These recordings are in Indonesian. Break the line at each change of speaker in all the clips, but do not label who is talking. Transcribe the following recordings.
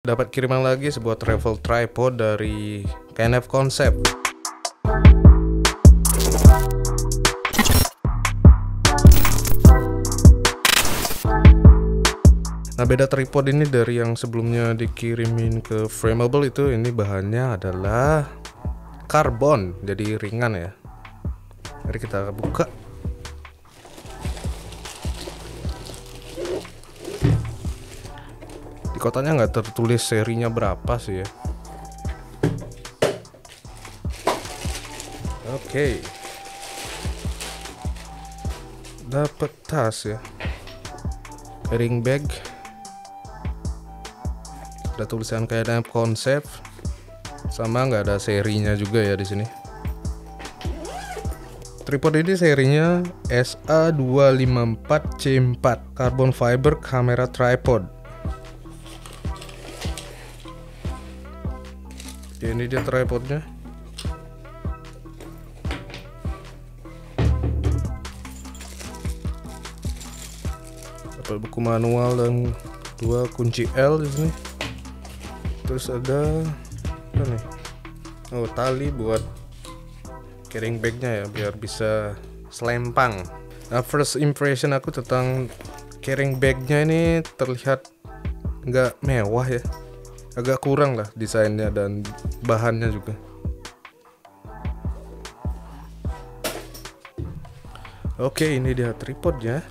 Dapat kiriman lagi sebuah travel tripod dari KNF Concept. Nah, beda tripod ini dari yang sebelumnya dikirimin ke Frameable itu, ini bahannya adalah karbon, jadi ringan ya. Mari kita buka. Di kotaknya nggak tertulis serinya berapa sih ya. Oke. Dapat tas ya. Carrying bag. Ada tulisan KNF Concept. Sama nggak ada serinya juga ya di sini. Tripod ini serinya SA254C4 Carbon Fiber Camera Tripod. Ya, ini dia tripodnya. Dapat buku manual dan 2 kunci L di sini. Terus ada apa nih? Oh, tali buat carrying bagnya ya, biar bisa selempang. Nah, first impression aku tentang carrying bagnya ini terlihat nggak mewah ya, agak kurang lah desainnya dan bahannya juga. Oke, ini dia tripodnya.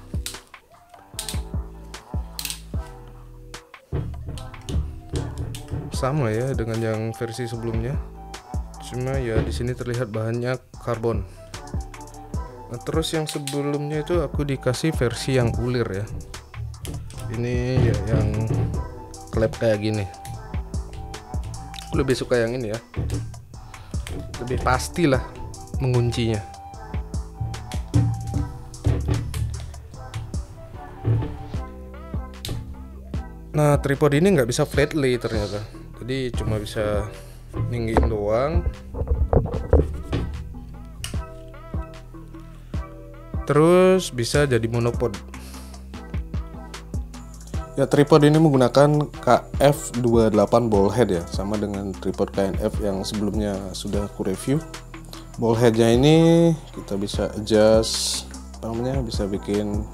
Sama ya dengan yang versi sebelumnya, cuma ya di sini terlihat bahannya karbon. Nah, terus yang sebelumnya itu aku dikasih versi yang ulir ya. Ini ya yang klep kayak gini. Aku lebih suka yang ini ya, lebih pastilah menguncinya. Nah, tripod ini nggak bisa flat lay ternyata, jadi cuma bisa ninggiin doang. Terus bisa jadi monopod. Ya, tripod ini menggunakan KF28 ball head ya, sama dengan tripod KNF yang sebelumnya sudah aku review. Ball headnya ini kita bisa adjust, bisa bikin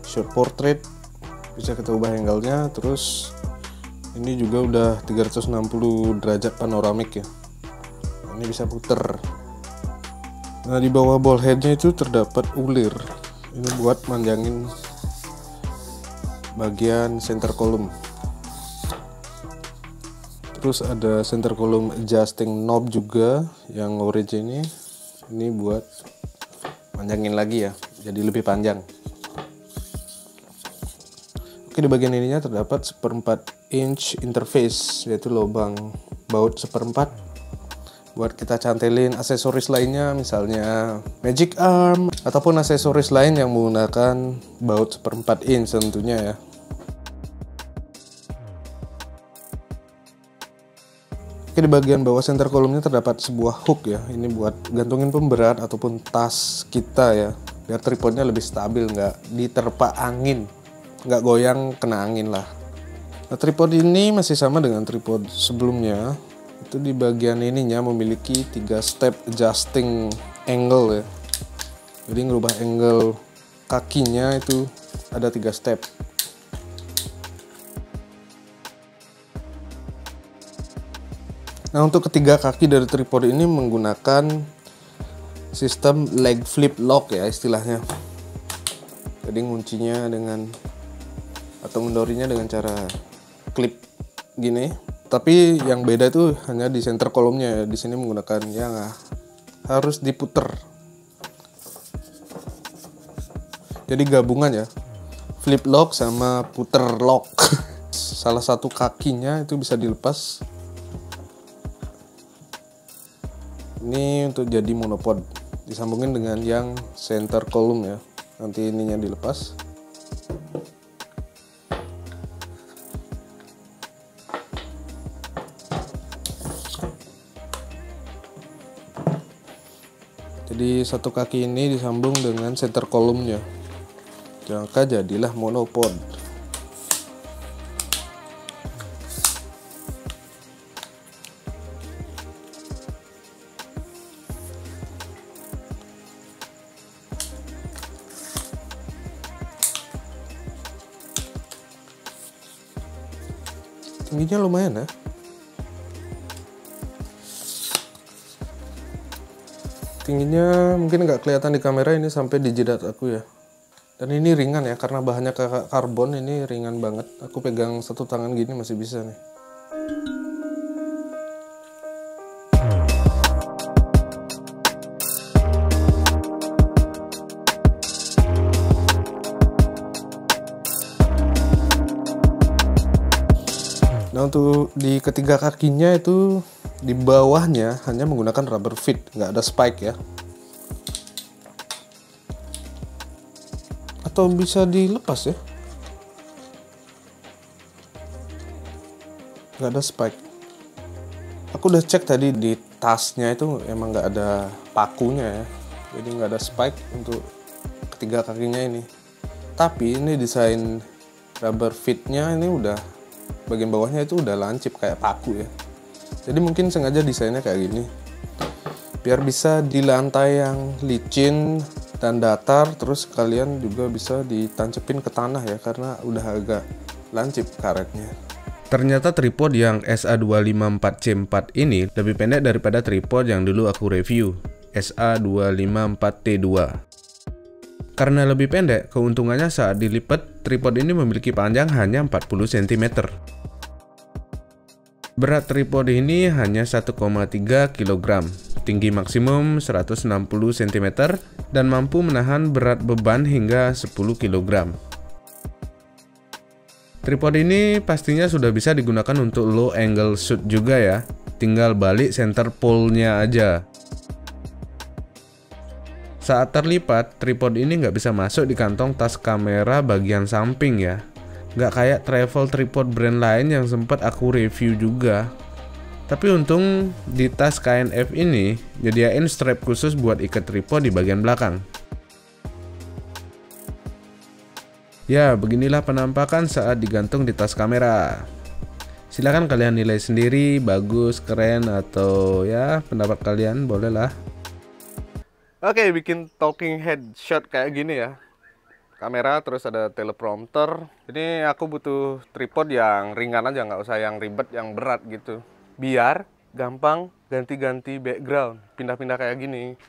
short portrait, bisa kita ubah angle-nya. Terus ini juga udah 360 derajat panoramik ya, ini bisa puter. Nah, di bawah ball headnya itu terdapat ulir, ini buat manjangin bagian center column. Terus ada center column adjusting knob juga yang orange ini buat manjangin lagi ya, jadi lebih panjang. Oke, di bagian ininya terdapat 1/4 inch interface, yaitu lubang baut 1/4 buat kita cantelin aksesoris lainnya, misalnya magic arm ataupun aksesoris lain yang menggunakan baut 1/4 inch tentunya ya. Oke, di bagian bawah center column-nya terdapat sebuah hook ya, ini buat gantungin pemberat ataupun tas kita ya, biar tripodnya lebih stabil, nggak diterpa angin, nggak goyang kena angin lah. Nah, tripod ini masih sama dengan tripod sebelumnya. Itu di bagian ininya memiliki 3 step adjusting angle ya. Jadi ngerubah angle kakinya itu ada 3 step. Nah, untuk ketiga kaki dari tripod ini menggunakan sistem leg flip lock ya istilahnya. Jadi nguncinya dengan atau mendorinya dengan cara klip gini. Tapi yang beda itu hanya di center kolomnya. Di sini menggunakan yang harus diputer. Jadi gabungan ya, flip lock sama puter lock. Salah satu kakinya itu bisa dilepas. Ini untuk jadi monopod, disambungin dengan yang center column ya. Nanti ininya dilepas. Jadi satu kaki ini disambung dengan center column-nya, maka jadilah monopod. Tingginya lumayan ya. Tingginya mungkin nggak kelihatan di kamera, ini sampai di jidat aku ya. Dan ini ringan ya, karena bahannya karbon, ini ringan banget. Aku pegang satu tangan gini masih bisa nih. Nah, untuk di ketiga kakinya itu di bawahnya hanya menggunakan rubber feet, nggak ada spike ya. Atau bisa dilepas ya, nggak ada spike. Aku udah cek tadi di tasnya itu emang nggak ada pakunya ya, jadi nggak ada spike untuk ketiga kakinya ini. Tapi ini desain rubber feetnya ini udah bagian bawahnya itu udah lancip kayak paku ya. Jadi mungkin sengaja desainnya kayak gini biar bisa di lantai yang licin dan datar, terus kalian juga bisa ditancepin ke tanah ya, karena udah agak lancip karetnya.
Ternyata tripod yang SA254C4 ini lebih pendek daripada tripod yang dulu aku review, SA254T2. Karena lebih pendek, keuntungannya saat dilipat, tripod ini memiliki panjang hanya 40 cm. Berat tripod ini hanya 1,3 kg, tinggi maksimum 160 cm, dan mampu menahan berat beban hingga 10 kg. Tripod ini pastinya sudah bisa digunakan untuk low angle shoot juga ya, tinggal balik center pole-nya aja. Saat terlipat, tripod ini nggak bisa masuk di kantong tas kamera bagian samping ya. Nggak kayak travel tripod brand lain yang sempat aku review juga. Tapi untung di tas KNF ini nyediain strap khusus buat ikat tripod di bagian belakang. Ya, beginilah penampakan saat digantung di tas kamera. Silahkan kalian nilai sendiri, bagus, keren, atau ya pendapat kalian bolehlah.
Oke, bikin talking head shot kayak gini ya. Kamera, terus ada teleprompter. Ini aku butuh tripod yang ringan aja, nggak usah yang ribet, yang berat gitu. Biar gampang ganti-ganti background, pindah-pindah kayak gini.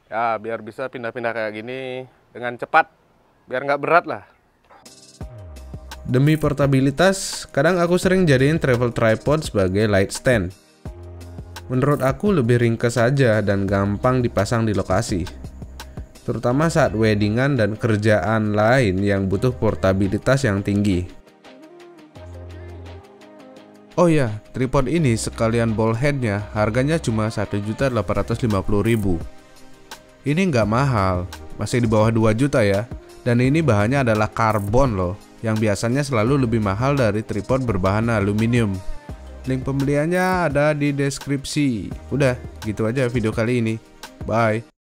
Ya, biar bisa pindah-pindah kayak gini dengan cepat, biar nggak berat lah.
Demi portabilitas, kadang aku sering jadiin travel tripod sebagai light stand. Menurut aku lebih ringkes saja dan gampang dipasang di lokasi, terutama saat weddingan dan kerjaan lain yang butuh portabilitas yang tinggi. Oh ya, tripod ini sekalian ball headnya harganya cuma 1.850.000. Ini nggak mahal, masih di bawah 2 juta ya. Dan ini bahannya adalah karbon loh, yang biasanya selalu lebih mahal dari tripod berbahan aluminium. Link pembeliannya ada di deskripsi. Udah, gitu aja video kali ini. Bye.